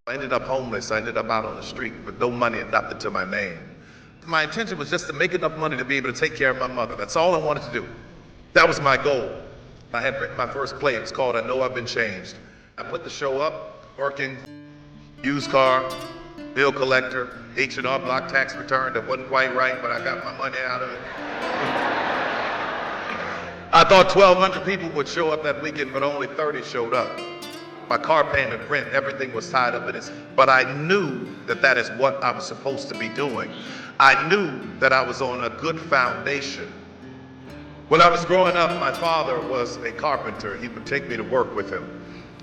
I ended up homeless. I ended up out on the street with no money and nothing to my name. My intention was just to make enough money to be able to take care of my mother. That's all I wanted to do. That was my goal. I had written my first play. It's called I Know I've Been Changed. I put the show up, working, used car, bill collector, H&R Block tax return that wasn't quite right, but I got my money out of it. I thought 1,200 people would show up that weekend, but only 30 showed up. My car payment, rent, everything was tied up in this. But I knew that that is what I was supposed to be doing. I knew that I was on a good foundation. When I was growing up, my father was a carpenter. He would take me to work with him.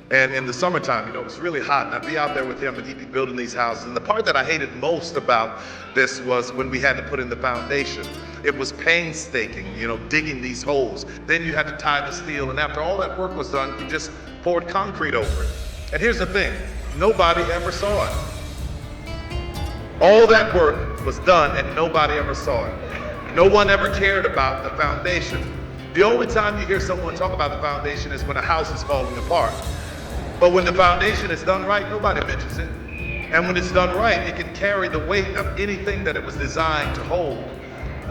And in the summertime, it was really hot, and I'd be out there with him, and he'd be building these houses. And the part that I hated most about this was when we had to put in the foundation. It was painstaking, digging these holes. Then you had to tie the steel, and after all that work was done, you just poured concrete over it. And here's the thing, nobody ever saw it. All that work was done, and nobody ever saw it. No one ever cared about the foundation. The only time you hear someone talk about the foundation is when a house is falling apart. But when the foundation is done right, nobody mentions it. And when it's done right, it can carry the weight of anything that it was designed to hold.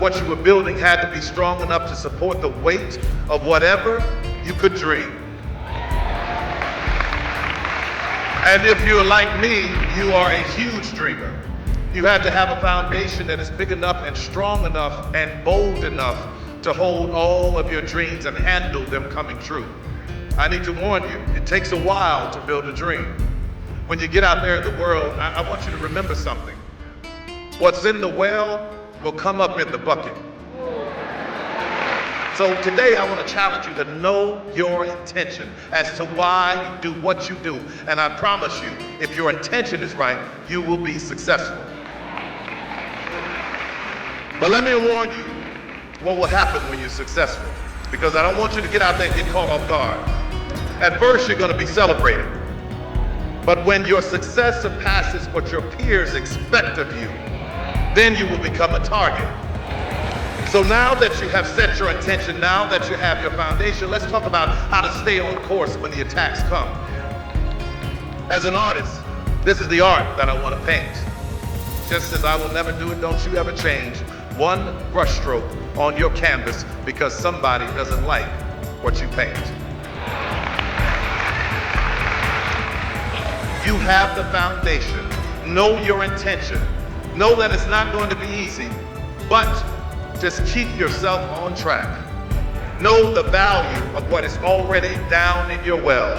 What you were building had to be strong enough to support the weight of whatever you could dream. And if you're like me, you are a huge dreamer. You had to have a foundation that is big enough and strong enough and bold enough to hold all of your dreams and handle them coming true. I need to warn you, it takes a while to build a dream. When you get out there in the world, I want you to remember something. What's in the well will come up in the bucket. So today I want to challenge you to know your intention as to why you do what you do. And I promise you, if your intention is right, you will be successful. But let me warn you what will happen when you're successful, because I don't want you to get out there and get caught off guard. At first, you're going to be celebrated. But when your success surpasses what your peers expect of you, then you will become a target. So now that you have set your intention, now that you have your foundation, let's talk about how to stay on course when the attacks come. As an artist, this is the art that I want to paint. Just as I will never do it, don't you ever change one brushstroke on your canvas because somebody doesn't like what you paint. You have the foundation. Know your intention. Know that it's not going to be easy, but just keep yourself on track. Know the value of what is already down in your well.